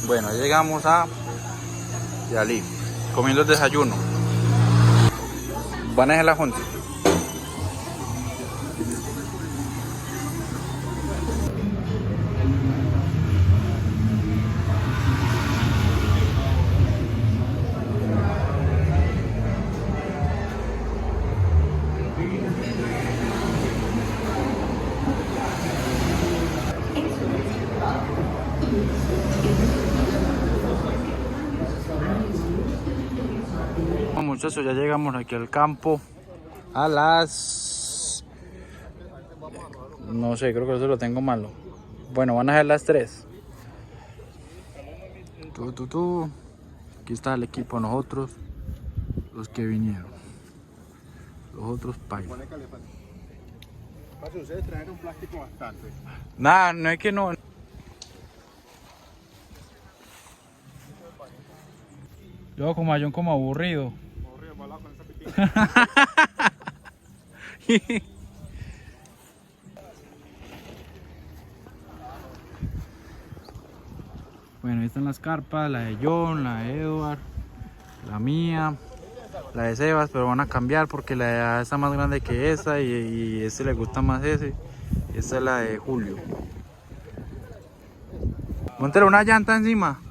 Bueno, llegamos a Yalí, comiendo el desayuno. Van a ser las 11. Muchachos, ya llegamos aquí al campo a las... No sé, creo que eso lo tengo malo. Bueno, van a ser las 3. Aquí está el equipo, nosotros, los que vinieron. Los otros pailas. Ustedes trajeron plástico bastante. Nada, no es que no... Yo como Ayón como aburrido. Bueno, ahí están las carpas, la de John, la de Edward, la mía, la de Sebas, pero van a cambiar porque la de esa más grande que esa y ese le gusta más ese. Esa es la de Julio. Póntele una llanta encima.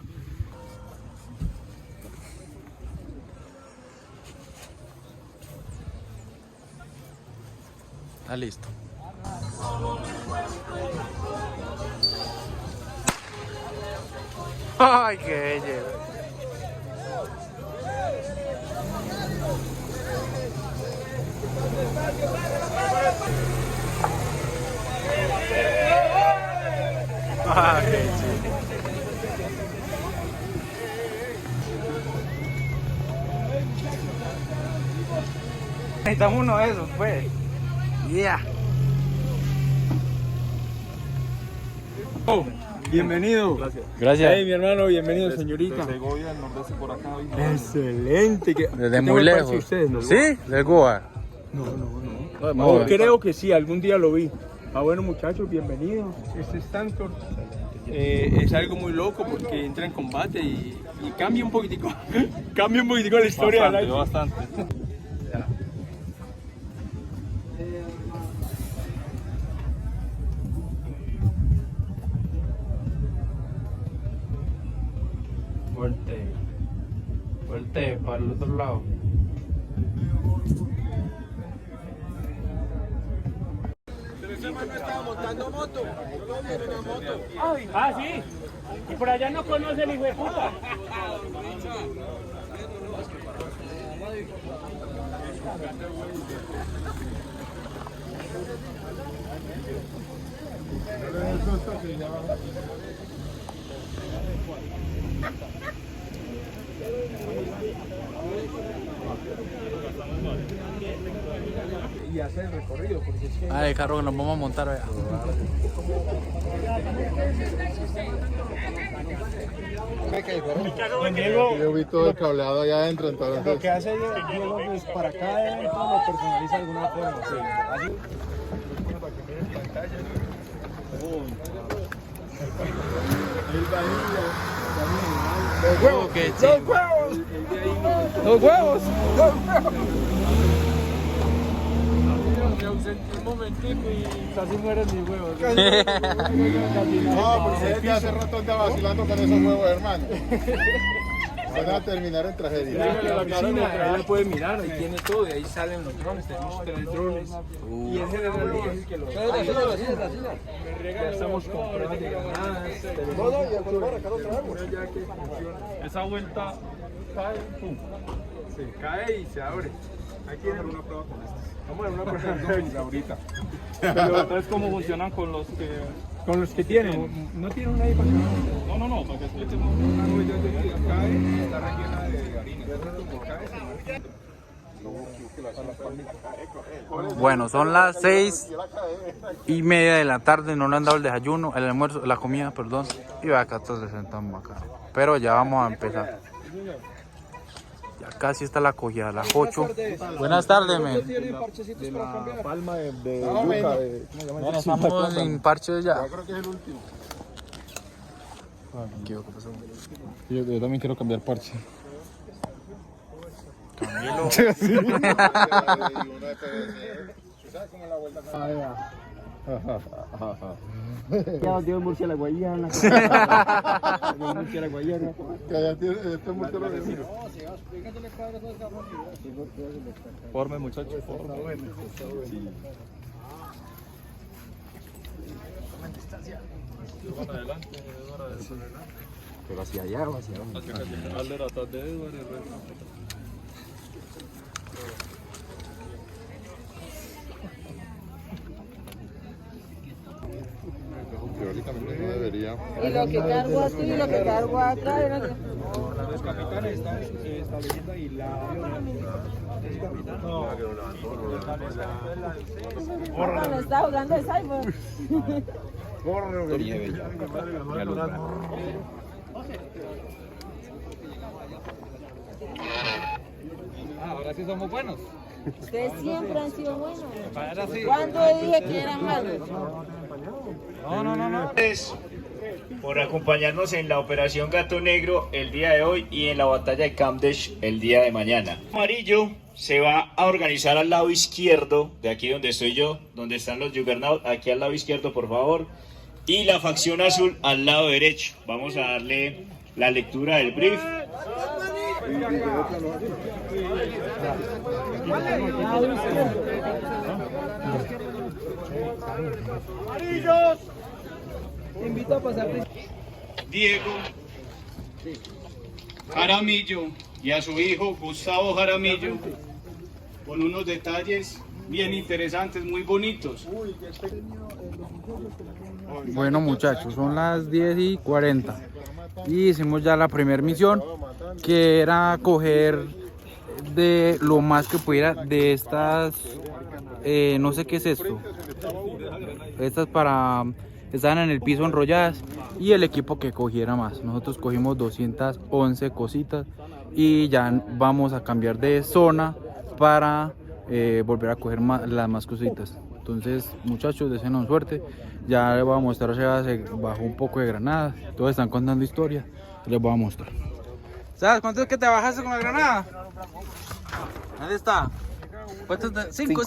Está listo. Ay, qué belleza. Ay, qué chido. Necesitamos uno de esos, pues. Yeah. Oh, bienvenido. Gracias. Hey, mi hermano, bienvenido, señorita. Desde Segovia, el nordeste por acá. Excelente. Desde muy lejos. Ustedes, ¿no? ¿Sí? De Goa. No, creo que sí, algún día lo vi. Bueno, muchachos, bienvenidos. Este Stanford es algo muy loco porque entra en combate y cambia un poquitico. Cambia un poquitico la historia del año. Bastante. Voltee para el otro lado. No estaba montando moto. Ah, sí. Y por allá no conoce el hijo de puta. Y hacer el recorrido, porque es que... Ah, el carro que nos vamos a montar allá. Yo vi todo el cableado allá adentro, Lo entonces. que hace Diego es para cada evento lo personaliza de alguna forma. Sí. Así. Los huevos. Qué chido. ¡Los huevos! Me ausenté un momentico y casi mueren mis huevos. No, porque ustedes ya hace rato anda vacilando con esos huevos, hermano. Van a terminar en tragedia. La piscina, ahí la pueden mirar, ahí tiene todo, y ahí salen los drones, tenemos 3 drones. Y ese de realidad es el que los ya estamos comprando granadas. Esa vuelta cae, pum, se cae y se abre. Ahí tienen una prueba con estas. Vamos a ver una prueba ahorita. Pero entonces, ¿cómo funcionan con los que...? Con los que tienen, no tienen una ahí para que... No, para que expliquemos. Una huella de cae, está rellena de harina. Bueno, son las 6:30 de la tarde, no le han dado el desayuno, el almuerzo, la comida, perdón. Y acá todos se sentamos acá. Pero ya vamos a empezar. Ya casi está la cogida, a las 8. Buenas tardes, men. De la palma de No, yuca, menos. ¿cómo se llama? Bueno, estamos sin parches ya. Yo creo que es el último. ¿Qué pasó? Yo también quiero cambiar parche. Camilo. Sí. Ya dio el murciélago guayana. El murciélago guayana. Forme, muchachos, forme. Sí. Adelante, Pero hacia allá o hacia abajo. Hazle la tarde de Edward y el resto. Teóricamente no debería. Y lo que cargo aquí y lo que cargo acá. Los capitanes están estableciendo ahí la... No está jugando el cyber. Ahora sí somos buenos. Ustedes siempre han sido buenos. ¿Cuándo dije que eran malos? No. Por acompañarnos en la Operación Gato Negro el día de hoy y en la batalla de Kamdesh el día de mañana. Amarillo se va a organizar al lado izquierdo, de aquí donde estoy yo, donde están los Juggernaut, aquí al lado izquierdo por favor, y la facción azul al lado derecho. Vamos a darle la lectura del brief. Diego Jaramillo y a su hijo Gustavo Jaramillo, con unos detalles bien interesantes, muy bonitos. Bueno muchachos, son las 10:40 y hicimos ya la primera misión, que era coger de lo más que pudiera de estas, no sé qué es esto, estas estaban en el piso enrolladas, y el equipo que cogiera más. Nosotros cogimos 211 cositas y ya vamos a cambiar de zona para volver a coger las más cositas. Entonces muchachos, deseenos suerte. Ya les voy a mostrar, se bajó un poco de granada, todos están contando historias, les voy a mostrar. ¿Sabes cuánto es que te bajaste con la granada? ¿Dónde está? Cinco.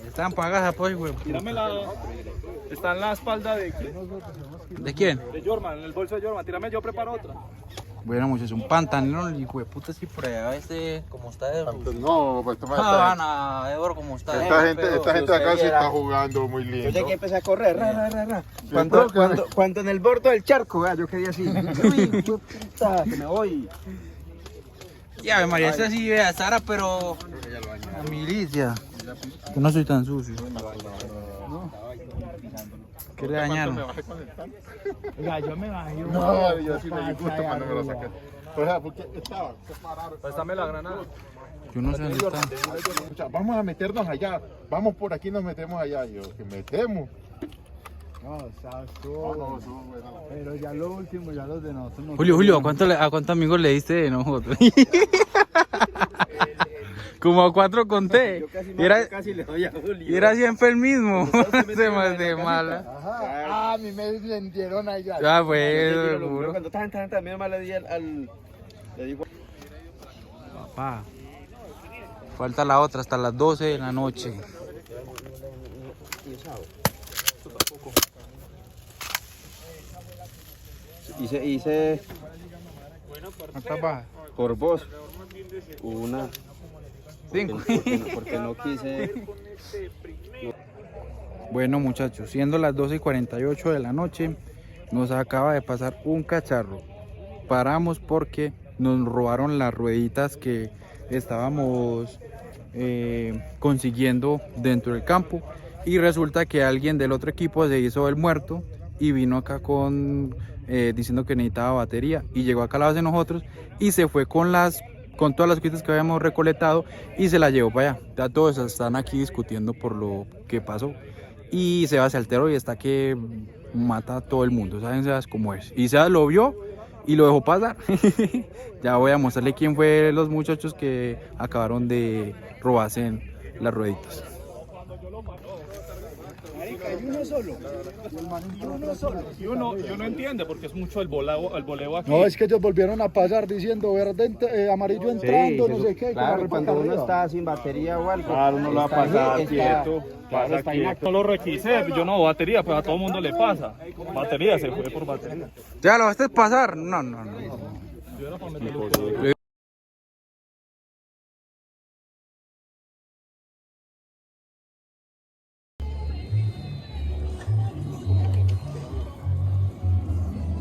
Están pagadas, pues, güey. Tírame la... Está en la espalda de... ¿De quién? De Jorman, en el bolso de Jorman. Tírame, yo preparo otra. Bueno, muchachos, un pantalón, el hijo de puta, sí, por allá, como está de... No, pues Habana, Edward, como está de... esta gente acá sí está jugando muy lindo. Yo ya que empecé a correr, cuando en el borde del charco, yo quería así, uy, puta, que me voy. Ya, María, esta sí ve a Sara, pero... La milicia. Yo no soy tan sucio. ¿Qué le dañaron? Oiga, yo me bajé. No, yo sí me di gusto cuando me lo saqué. O sea, porque estaba separados. Préstame la granada. Yo no sé dónde está. Escucha, vamos a meternos allá. Vamos por aquí, nos metemos allá. Yo, que metemos. No, sabes tú, pero ya lo último, ya los de nosotros. Julio, ¿a cuántos amigos le diste de nosotros? Como a 4 conté. Yo casi le doy a Julio. Y era siempre el mismo. Se más de mala. Ajá. A mí me vendieron allá. Ya pues, Cuando esta gente también más le di le digo. papá. Falta la otra hasta las 12 de la noche. Hice ¿Cuántas bajas? por vos una 5. porque no quise. Bueno muchachos, siendo las 12:48 de la noche, nos acaba de pasar un cacharro. Paramos porque nos robaron las rueditas que estábamos consiguiendo dentro del campo, y resulta que alguien del otro equipo se hizo el muerto y vino acá diciendo que necesitaba batería, y llegó acá a la base de nosotros y se fue con todas las cositas que habíamos recolectado y se las llevó para allá. Ya todos están aquí discutiendo por lo que pasó, y Sebas se alteró y está que mata a todo el mundo. Saben Sebas cómo es, y Sebas lo vio y lo dejó pasar. Ya voy a mostrarle quién fue los muchachos que acabaron de robarse las rueditas. Y uno entiende porque es mucho el voleo aquí. No, es que ellos volvieron a pasar diciendo verde, amarillo entrando, no sé qué. Claro, cuando uno está sin batería o algo. Claro, uno lo va a pasar está- quieto. claro, Pasa está quieto. inactivo. No lo requisé, yo no, batería, pues a todo mundo le pasa. Batería, se fue por batería. ¿Ya lo vas a pasar? No, no, no. Yo era para meterlo.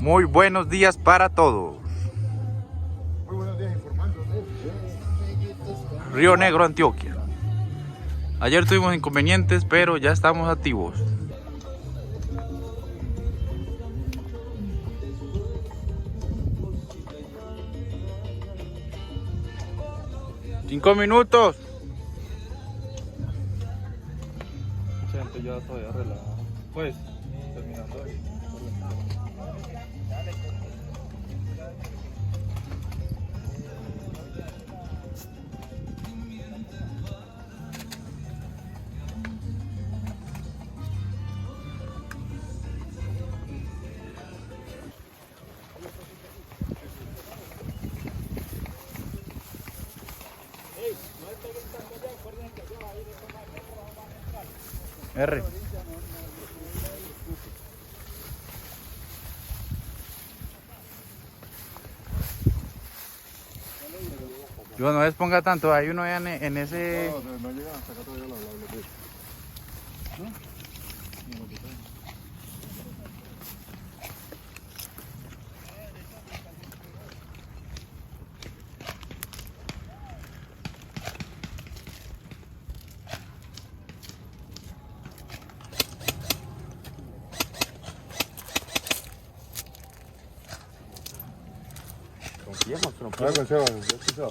Muy buenos días para todos. Muy buenos días, informando. Río Negro, Antioquia. Ayer tuvimos inconvenientes, pero ya estamos activos. ¡5 minutos! Mucha gente ya todavía relajada. Pues, terminando ahí. R. Yo no les ponga tanto, hay uno ya en ese... No llegan hasta acá todavía la Confiemos, A ver, Sebas, ¿ya escuchado?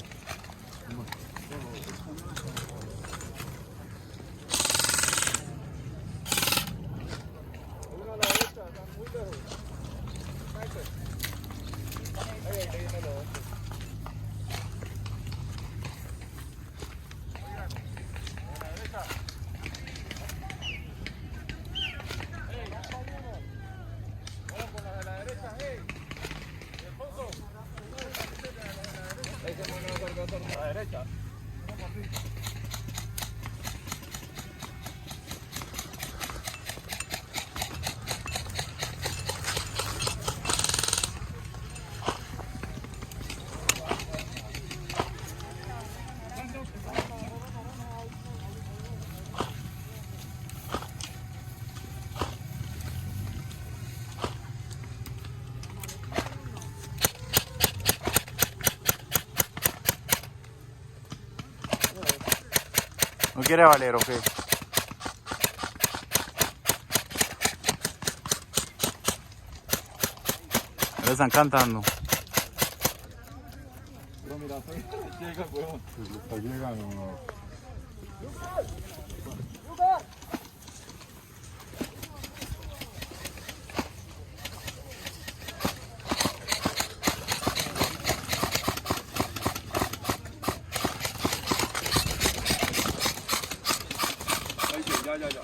¿No quiere valer o qué? Le están cantando. Está llegando, no. Ya.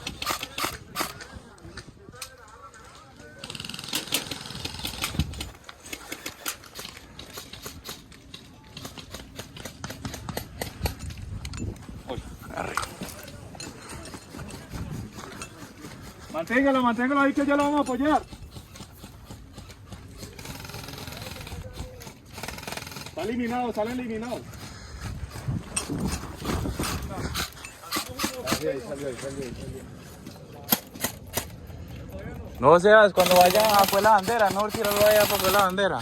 Manténgalo ahí que ya lo vamos a apoyar. Sale eliminado. No seas, cuando vayan a por la bandera, no tirarlo allá por la bandera.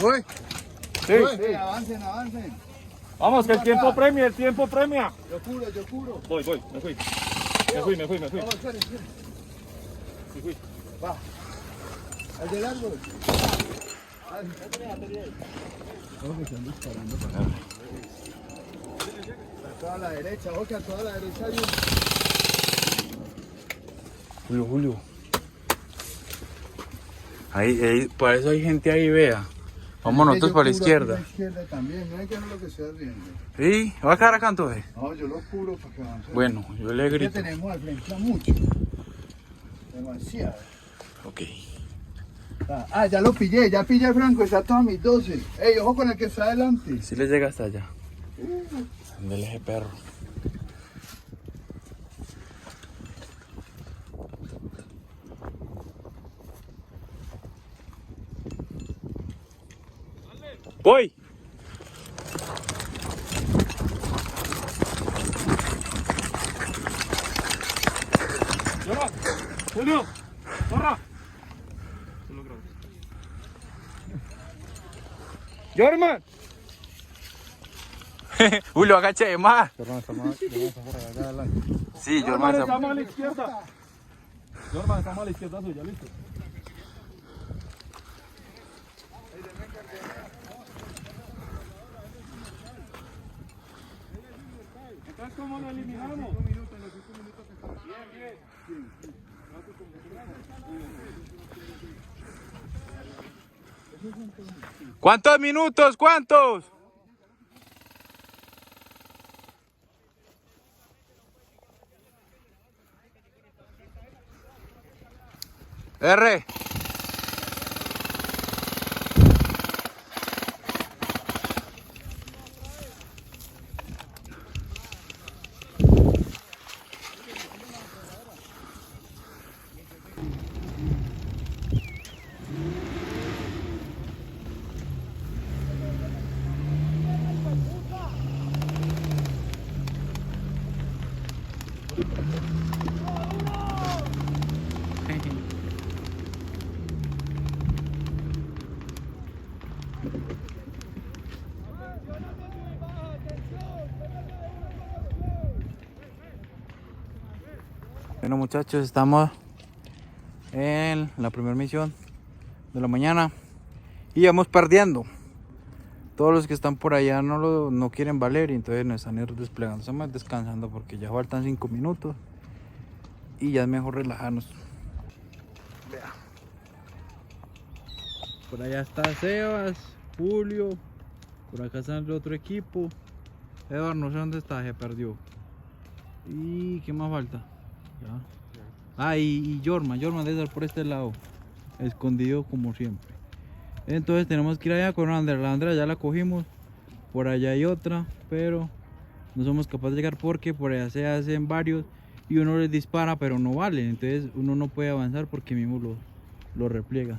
Uy, Sí. avancen. Vamos, que el tiempo premia. Yo curo. Voy, me fui. Me fui. Vamos, esperen. Me fui. Va. Al del árbol. A toda la derecha, ojo, a toda la derecha. Julio. Ahí, por eso hay gente ahí, vea. Vamos nosotros por la Yo cubro izquierda. aquí la izquierda también, no hay que ver lo que se haciendo. ¿Y va a quedar acá entonces? No, yo lo cubro para que avance. Bueno, yo le Ya grito. tenemos al frente a mucho. Demasiado. Ok. Ya lo pillé, ya pillé a Franco, está todo a mis 12. Ey, ojo con el que está adelante. Si le llega hasta allá. Ándale ese perro. ¡Voy! Julio, corra. Jorman. Julio, agache de más. Sí, yo Jorman, más. estamos a la izquierda. Jorman, estamos a la izquierda suya, listo. Entonces, ¿cómo lo eliminamos? ¿Cuántos minutos? ¿Cuántos? R. Bueno muchachos, estamos en la primera misión de la mañana y vamos perdiendo. Todos los que están por allá no quieren valer y entonces nos están desplegando. Estamos descansando porque ya faltan 5 minutos y ya es mejor relajarnos. Vea. Por allá está Sebas, Julio, por acá está el otro equipo. Eduardo no sé dónde está, se perdió. ¿Y qué más falta? Ya. Ah, y Jorman debe estar por este lado, escondido como siempre. Entonces tenemos que ir allá con Andrea. La Andrea ya la cogimos, por allá hay otra, pero no somos capaces de llegar porque por allá se hacen varios y uno les dispara pero no vale, entonces uno no puede avanzar porque mismo lo repliega.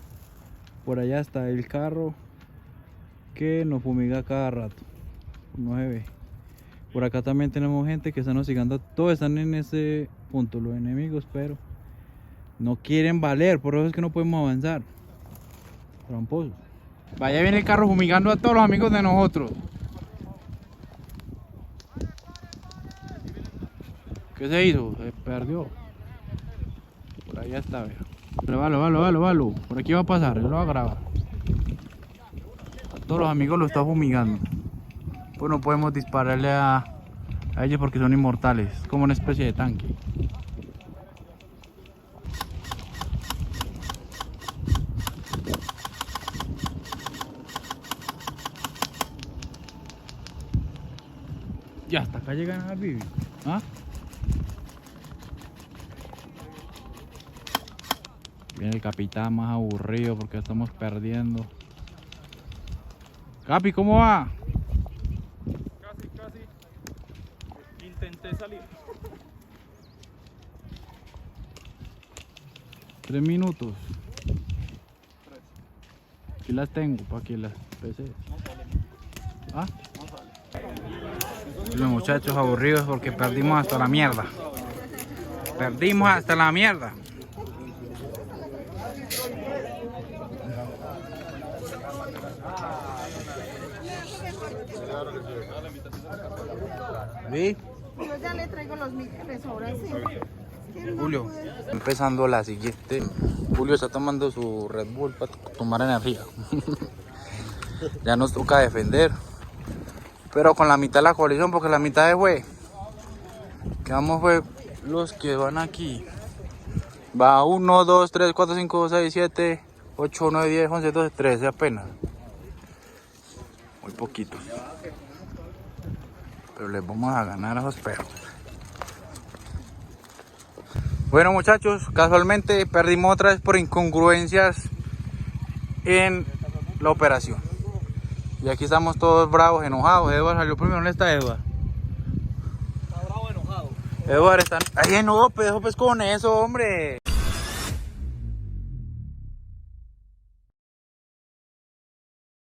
Por allá está el carro que nos fumiga cada rato, no se ve. Por acá también tenemos gente que están hostigando, todos están en ese punto, los enemigos, pero no quieren valer, por eso es que no podemos avanzar. Tramposo. Vaya, viene el carro fumigando a todos los amigos de nosotros. ¿Qué se hizo? Se perdió. Por allá está, vea. Pero valo. Por aquí va a pasar, yo lo voy a grabar. A todos los amigos lo está fumigando. Pues no podemos dispararle a ellos porque son inmortales, como una especie de tanque. Ya hasta acá llegan a vivir. ¿Ah? Viene el capitán más aburrido porque estamos perdiendo. Capi, ¿cómo va? Casi. Intenté salir. 3 minutos. Aquí las tengo para que las pese. ¿Ah? Los muchachos aburridos porque perdimos hasta la mierda. Perdimos hasta la mierda. ¿Sí? Yo ya le traigo los mil que le sobran, sí. Julio, empezando la siguiente. Julio está tomando su Red Bull para tomar energía. Ya nos toca defender, pero con la mitad de la coalición, porque la mitad de fue. Quedamos fue los que van aquí. Va 1, 2, 3, 4, 5, 6, 7, 8, 9, 10, 11, 12, 13 apenas. Muy poquitos. Pero les vamos a ganar a esos perros. Bueno muchachos, casualmente perdimos otra vez por incongruencias en la operación. Y aquí estamos todos bravos, enojados. Edward salió primero. ¿Dónde está Edward? Está bravo, enojado. Edward está... Ay, no, pues con eso, hombre.